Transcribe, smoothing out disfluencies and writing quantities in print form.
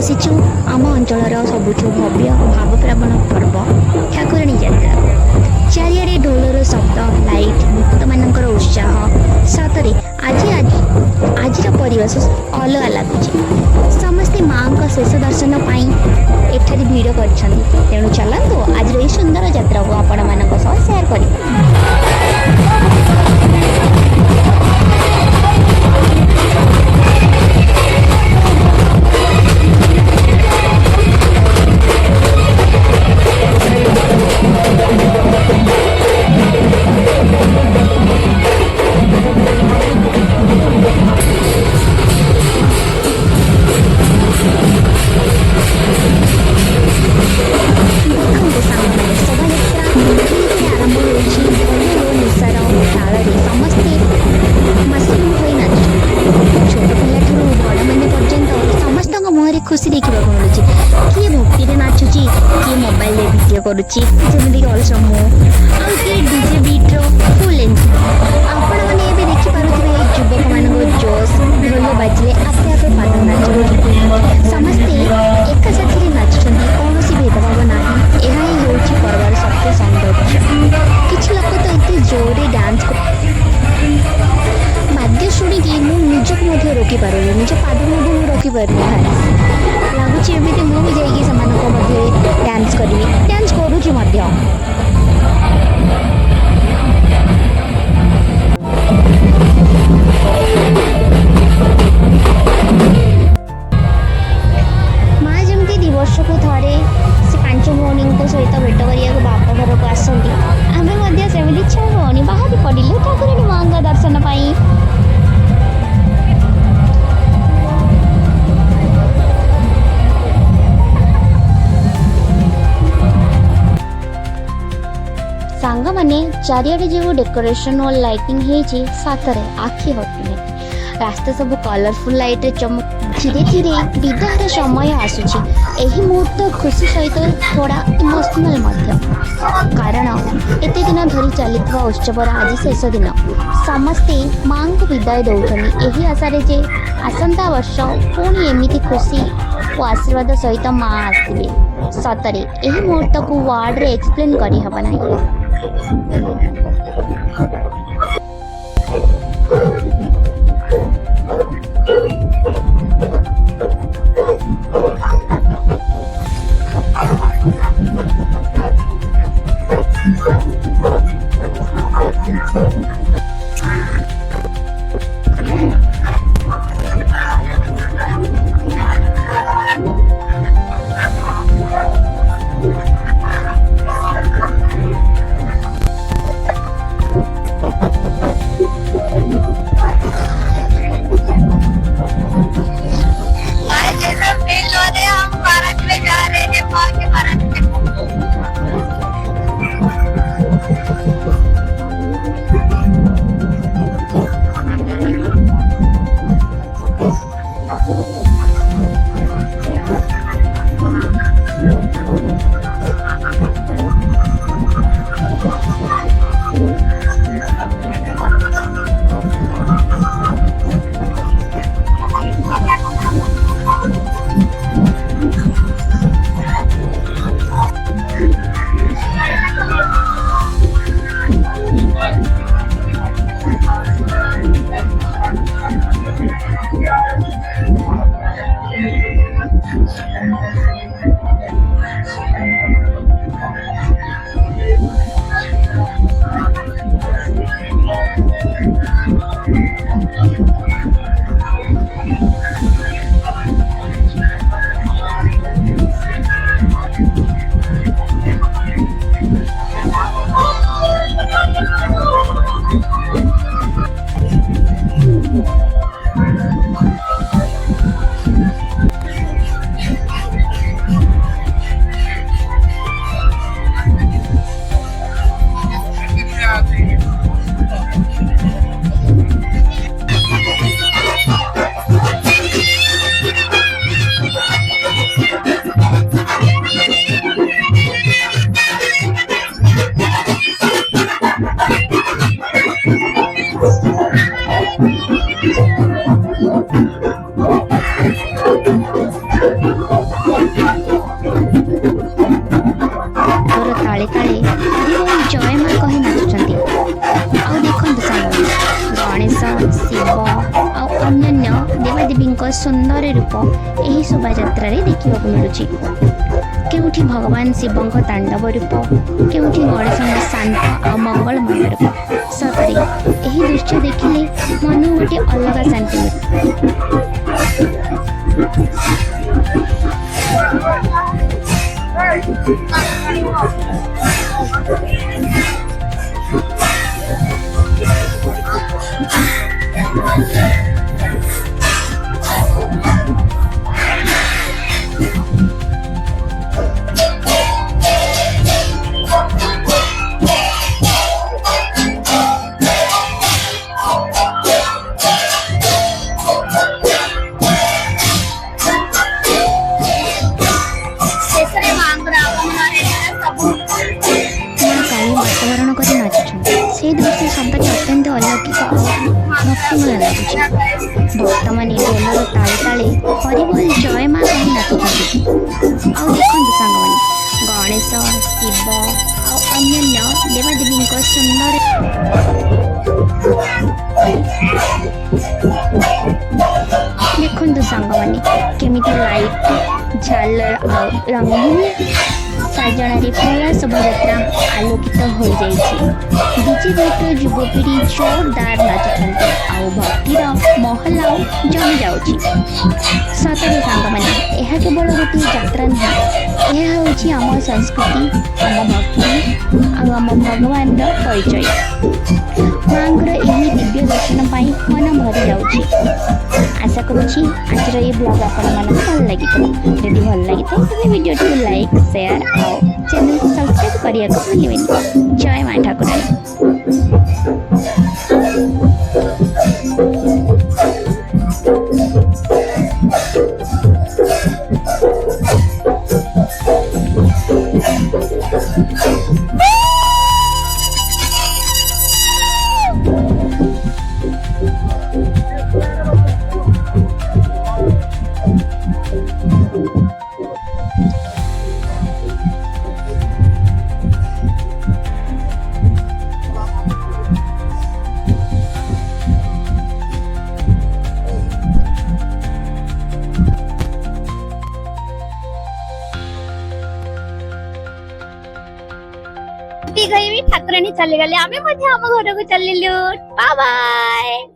आसीचु आम अंचल सबुठ भव्य भावप्रावण पर्व ठाकुराणी यात्रा। चारिआडे ढोलर शब्द लाइट भक्त मानकर उत्साह सतरे आज परिवेश अलग लगुच। समस्ते माँ का शेष दर्शन एठारे भिड़ कर तेणु चलतु आज ये सुंदर यात्रा को आपण मान सेयार कर। खुशी देखा मिलूँ किए भक्ति नाचुची किए मोबाइल भिडियो करुच्ची जमीक अलस मु आ डीजे बीट्र फुल एंजॉय आपण मैंने देखिपे युवक मान जोश ढोल बाजिले आपे आपे पाद नाच समस्ते एक साथी नाचुं कौन भेदभाव ना यह ही पर्वर सत्य सौंदर्य। किसी लोग तो ये जोरे डांस बाद्य शुणिकी मुझे रोकी पारे निज पाद मुझे रोकी पारे लगुच एमती मुझे जाइए डांस करी डांस करुँच। माँ जमी दिवर्ष को थे से 5 भौणी सहित भेट करने बाप घर को आसती आमे सेमती 6 भौणी बाहरी पड़े ठाकुराणी माँ का दर्शन पाई। सांग माने चारिआडे जो डेकोरेशन और लाइटिंग है साथरे आखि हटुने रास्ता सब कलरफुल लाइट चमक धीरे धीरे विदायर समय आसुची। एही मुहूर्त खुशी सहित थोड़ा इमोशनल कारण एते दिन धरी चलता उत्सवर आज शेष दिन समस्ते माँ को विदाय दौरान यही आशारे जे आसंता वर्ष पुणी एमती खुशी और आशीर्वाद सहित माँ आसवे। सतरे यही मुहूर्त को वर्ड रे एक्सप्लेन करी हबा नाही। सुंदर रूप यही शोभायात्रा देखा मिलूँ। केउठी भगवान शिवଙ୍କ तांडव रूप, केउठी गणेशଙ୍କ शांत आ मंगलमय रूप। सतरे यही दृश्य देखिले मन गोटे अलग शांति मिले। वातावरण कर नाचुं से दृश्य सतरे अत्यंत अलौकिक भक्तिमय लगुच। भक्त मैंने ढोलर ताले ताले हरिबोल जय माँ कही नाचुं। आउ देखते सांग मैंने गणेश शिव अन्य देवादेवी सुंदर देखु सांग मैंने केमी लाइट झालर रंगीन साजन पूरा शोभायात्रा आलोकित हो जाइए। डीजे सहित युवपीढ़ी जोरदार नाचुंट आउ भक्तिर महल आउ जमी जाऊँगी। सतरे सांग मैंने यह केवल गोटे यात्रा नुह, यह हूँ आम संस्कृति, आम भक्ति आम भगवान परिचय। माँ यही दिव्य दर्शन मन भरी जाऊँगी। आशा करुँची आज ये ब्लॉग आपण मानक भल लगी। जदि भल लगी तो वीडियो को लाइक शेयर और चैनल को सब्सक्राइब करने को भूलिए। जय माँ ठाकुराणी। ठाकुराणी चली गले आम घर को चलिलु। Bye bye.